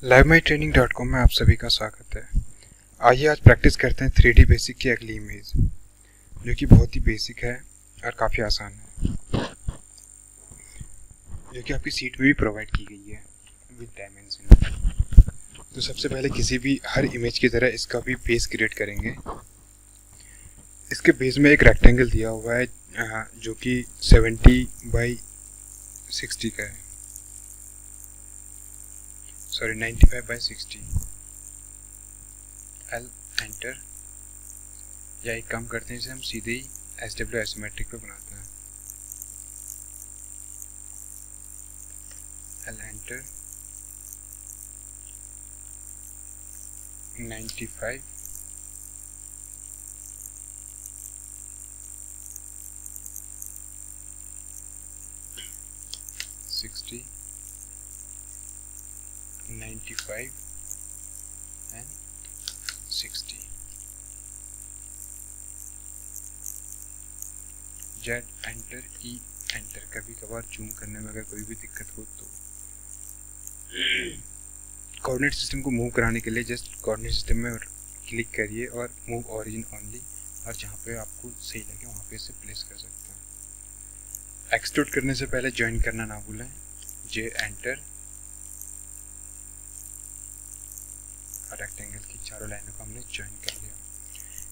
livemytraining.com में आप सभी का स्वागत है। आइए आज प्रैक्टिस करते हैं 3D बेसिक की अगली इमेज, जो कि बहुत ही बेसिक है और काफ़ी आसान है, जो कि आपकी सीट में भी प्रोवाइड की गई है विद डायमेंशन। तो सबसे पहले किसी भी हर इमेज की तरह इसका भी बेस क्रिएट करेंगे। इसके बेस में एक रेक्टेंगल दिया हुआ है जो कि 70/60 का है, सॉरी 95/60। एल एंटर, या एक काम करते हैं, इसे हम सीधे ही SW आइसोमेट्रिक पे बनाते हैं। L enter, 95 60 95 and 60। Z enter, E enter. कभी कभार जूम करने में अगर कोई भी दिक्कत हो तो कोऑर्डिनेट सिस्टम को मूव कराने के लिए जस्ट कोऑर्डिनेट सिस्टम में क्लिक करिए और मूव ओरिजिन ओनली, और जहाँ पे आपको सही लगे वहाँ पे इसे प्लेस कर सकते हैं। एक्सट्रूड करने से पहले ज्वाइन करना ना भूलें। जे एंटर, और रेक्टेंगल की चारों लाइनों को हमने ज्वाइन कर लिया।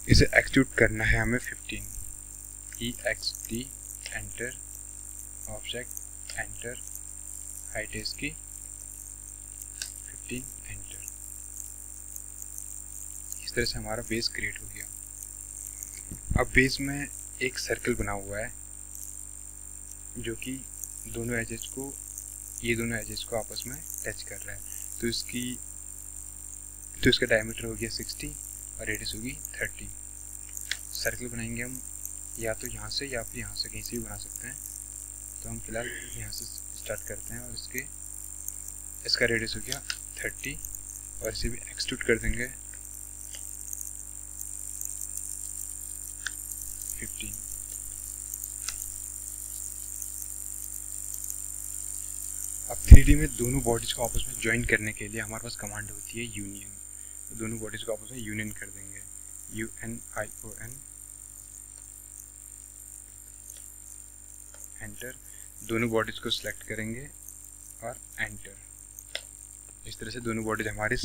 इसे एक्सट्रूड करना है हमें 15। EXT enter, object enter, height है इसकी 15 एंटर। इस तरह से हमारा बेस क्रिएट हो गया। अब बेस में एक सर्कल बना हुआ है जो कि दोनों एजेस को, ये दोनों एजेस को आपस में टच कर रहा है। तो इसका डायमीटर हो गया 60 और रेडियस होगी 30। सर्कल बनाएंगे हम या तो यहाँ से या फिर यहाँ से, कहीं से भी बना सकते हैं। तो हम फिलहाल यहाँ से स्टार्ट करते हैं और इसका रेडियस हो गया 30 और इसे भी एक्सट्रूड कर देंगे 15। अब 3D में दोनों बॉडीज को आपस में ज्वाइन करने के लिए हमारे पास कमांड होती है यूनियन। तो दोनों बॉडीज को आपस में यूनियन कर देंगे, UNION एंटर। दोनों बॉडीज को सिलेक्ट करेंगे और एंटर। इस तरह से दोनों बॉडीज हमारी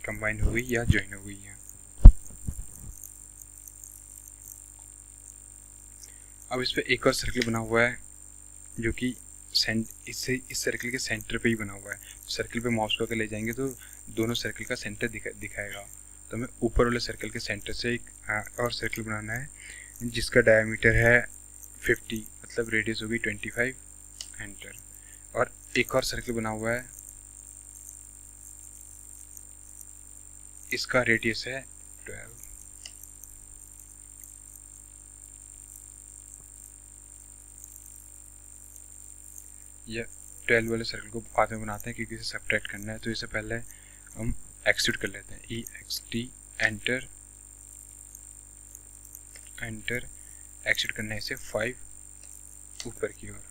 कंबाइन हो गई या ज्वाइन हो गई हैं। अब इस पे एक और सर्कल बना हुआ है जो कि इस सर्कल के सेंटर पे ही बना हुआ है। सर्कल पे माउस पकड़ ले जाएंगे तो दोनों सर्कल का सेंटर दिखाएगा। तो हमें ऊपर वाले सर्कल के सेंटर से एक और सर्कल बनाना है जिसका डायमीटर है 50, मतलब रेडियस होगी 25 एंटर। और एक और सर्कल बना हुआ है, इसका रेडियस है 12। या 12 वाले सर्कल को बाद में बनाते हैं क्योंकि इसे सब्ट्रैक्ट करना है। तो इसे पहले हम एक्सट्रूड कर लेते हैं। EXT एंटर एंटर, एक्सट्रूड करना है इसे 5 ऊपर की ओर।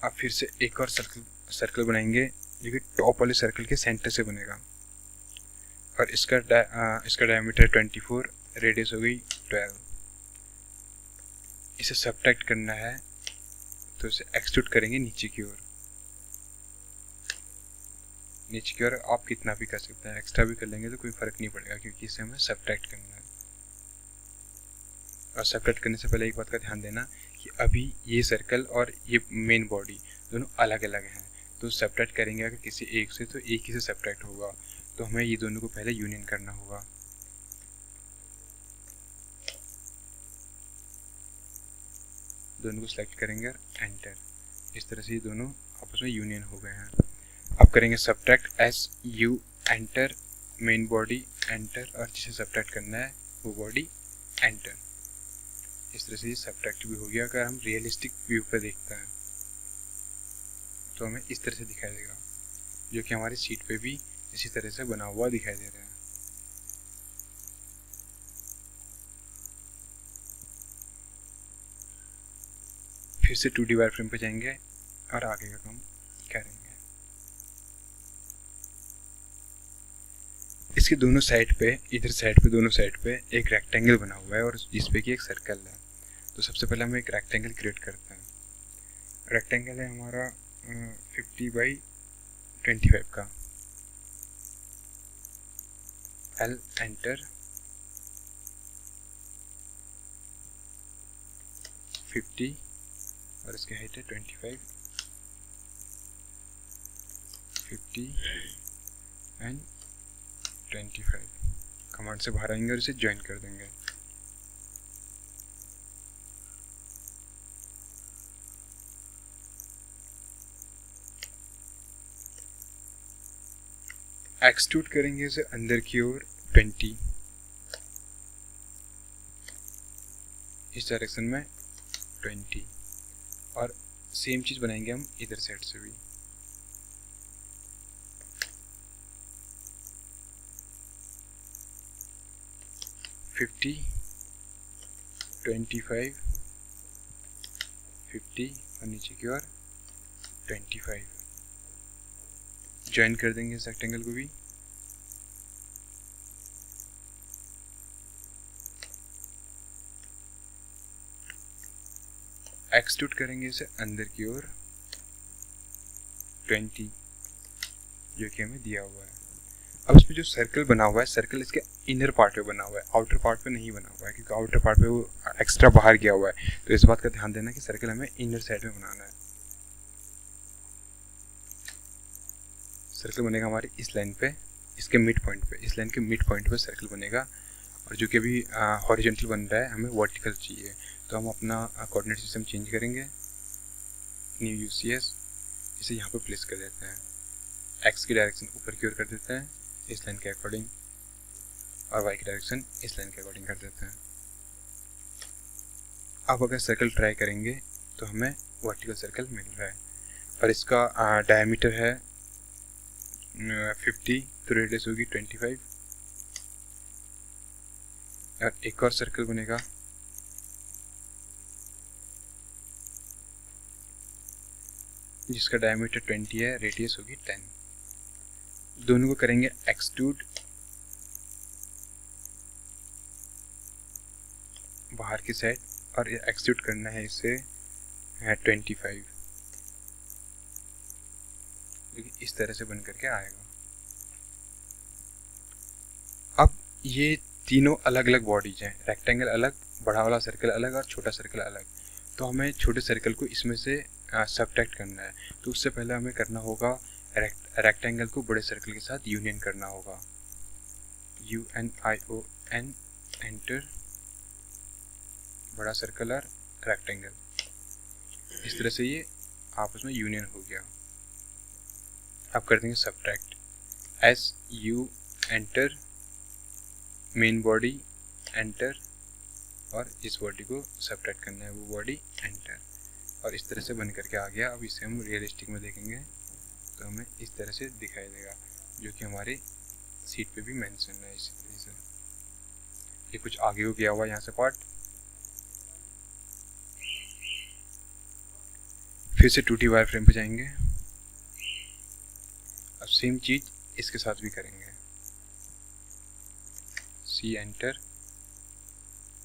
अब फिर से एक और सर्कल बनाएंगे जो कि टॉप वाले सर्कल के सेंटर से बनेगा और इसका डायमीटर 24, रेडियस हो गई 12। इसे सब्ट्रैक्ट करना है तो इसे एक्सट्रूड करेंगे नीचे की ओर। नीचे की ओर आप कितना भी कर सकते हैं, एक्स्ट्रा भी कर लेंगे तो कोई फर्क नहीं पड़ेगा क्योंकि इसे हमें सब्ट्रैक्ट करना है। और सब्ट्रैक्ट करने से पहले एक बात का ध्यान देना कि अभी ये सर्कल और ये मेन बॉडी दोनों अलग अलग हैं। तो सब्ट्रैक्ट करेंगे अगर किसी एक से तो एक ही से सब्ट्रैक्ट होगा। तो हमें ये दोनों को पहले यूनियन करना होगा। दोनों को सिलेक्ट करेंगे और एंटर। इस तरह से ये दोनों आपस में यूनियन हो गए हैं। अब करेंगे subtract SU enter, main body enter, और जिसे सब्ट्रैक्ट करना है वो बॉडी एंटर। इस तरह से ये सब्ट्रैक्ट भी हो गया। अगर हम रियलिस्टिक व्यू पर देखते हैं तो हमें इस तरह से दिखाई देगा, जो कि हमारी सीट पे भी इसी तरह से बना हुआ दिखाई दे रहा है। फिर से 2D वायर फ्रेम पे जाएंगे और आगे का काम करेंगे। इसके दोनों साइड पे, इधर साइड पे, दोनों साइड पे एक रेक्टेंगल बना हुआ है और इस पे की एक सर्कल है। तो सबसे पहले हम एक रेक्टेंगल क्रिएट करते हैं। रेक्टेंगल है हमारा 50/25 का। L एंटर, 50 और इसकी हाइट है 25, 50 एंड 25। कमांड से बाहर आएंगे और इसे ज्वाइन कर देंगे। एक्सट्रूड करेंगे इसे अंदर की ओर 20, इस डायरेक्शन में 20, और सेम चीज बनाएंगे हम इधर साइड से भी। फिफ्टी, 25, 50 और नीचे की ओर 25 ज्वाइन कर देंगे इस रेक्टेंगल को भी। एक्सट्रूड करेंगे इसे अंदर की ओर 20, जो कि हमें दिया हुआ है। अब इसमें जो सर्कल बना हुआ है, सर्कल इसके इनर पार्ट पे बना हुआ है, आउटर पार्ट पे नहीं बना हुआ है, क्योंकि आउटर पार्ट पे वो एक्स्ट्रा बाहर गया हुआ है। तो इस बात का ध्यान देना कि सर्कल हमें इनर साइड में बनाना है। सर्कल बनेगा हमारे इस लाइन पे, इसके मिड पॉइंट पे, इस लाइन के मिड पॉइंट पे सर्कल बनेगा। और जो कि अभी हॉरिजॉन्टल बन रहा है, हमें वर्टिकल चाहिए। तो हम अपना कोऑर्डिनेट सिस्टम चेंज करेंगे, न्यू यूसीएस, इसे यहाँ पे प्लेस कर देते हैं। एक्स की डायरेक्शन ऊपर की ओर कर देते हैं इस लाइन के अकॉर्डिंग, और वाई की डायरेक्शन इस लाइन के अकॉर्डिंग कर देते हैं। अब अगर सर्कल ट्राई करेंगे तो हमें वर्टिकल सर्कल मिल रहा है, और इसका डायमीटर है 50, तो रेडियस होगी 25। और एक और सर्कल बनेगा, जिसका डायमीटर 20 है, रेडियस होगी 10। दोनों को करेंगे एक्सट्रूड बाहर की साइड, और एक्सट्रूड करना है इसे 25, इस तरह से बन करके आएगा। अब ये तीनों अलग अलग बॉडीज हैं, रेक्टेंगल अलग, बड़ा वाला सर्कल अलग और छोटा सर्कल अलग। तो हमें छोटे सर्कल को इसमें से सब्ट्रैक्ट करना है। तो उससे पहले हमें करना होगा रेक्टेंगल को बड़े सर्कल के साथ यूनियन करना होगा। UNION एंटर, बड़ा सर्कल और रेक्टेंगल, इस तरह से ये आपस में यूनियन हो गया। अब कर देंगे subtract, SU enter, main body enter, और इस बॉडी को सब्ट्रैक्ट करना है, वो बॉडी एंटर, और इस तरह से बन करके आ गया। अब इसे हम रियलिस्टिक में देखेंगे तो हमें इस तरह से दिखाई देगा, जो कि हमारी सीट पे भी मेंशन है इसी तरह से। ये कुछ आगे हो गया हुआ यहाँ से पार्ट। फिर से 2D वायर फ्रेम पे जाएंगे। अब सेम चीज इसके साथ भी करेंगे। C एंटर,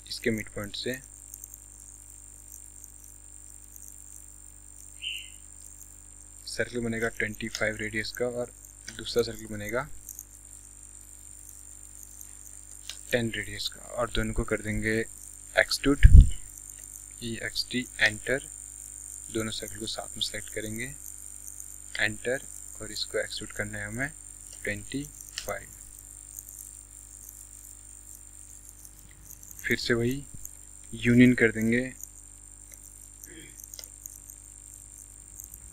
इसके मिड पॉइंट से सर्कल बनेगा 25 रेडियस का, और दूसरा सर्कल बनेगा 10 रेडियस का, और दोनों को कर देंगे एक्सट्रूड, EXT एंटर, दोनों सर्कल को साथ में सेलेक्ट करेंगे, एंटर, और इसको एक्सट्रूड करना है हमें 25। फिर से वही यूनियन कर देंगे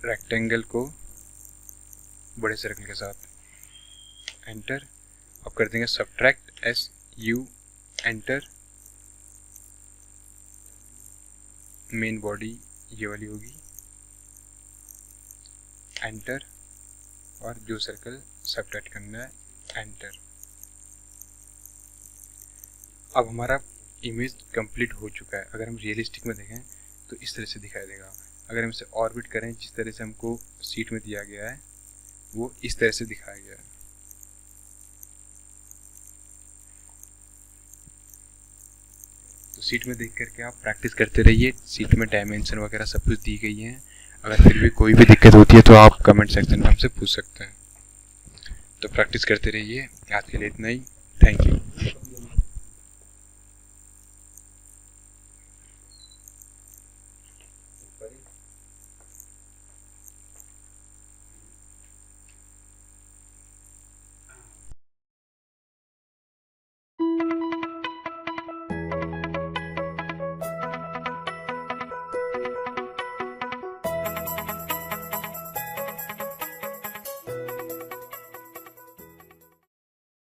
रेक्टेंगल को बड़े सर्कल के साथ, एंटर। अब कर देंगे subtract, SU enter, main body ये वाली होगी, एंटर, और जो सर्कल सब्ट्रैक्ट करना है एंटर। अब हमारा इमेज कंप्लीट हो चुका है। अगर हम रियलिस्टिक में देखें तो इस तरह से दिखाई देगा। अगर हम इसे ऑर्बिट करें जिस तरह से हमको सीट में दिया गया है वो इस तरह से दिखाया गया है। तो सीट में देख करके आप प्रैक्टिस करते रहिए। सीट में डायमेंशन वगैरह सब कुछ दी गई है। अगर फिर भी कोई भी दिक्कत होती है तो आप कमेंट सेक्शन में हमसे पूछ सकते हैं। तो प्रैक्टिस करते रहिए। आज के लिए इतना ही। Thank you.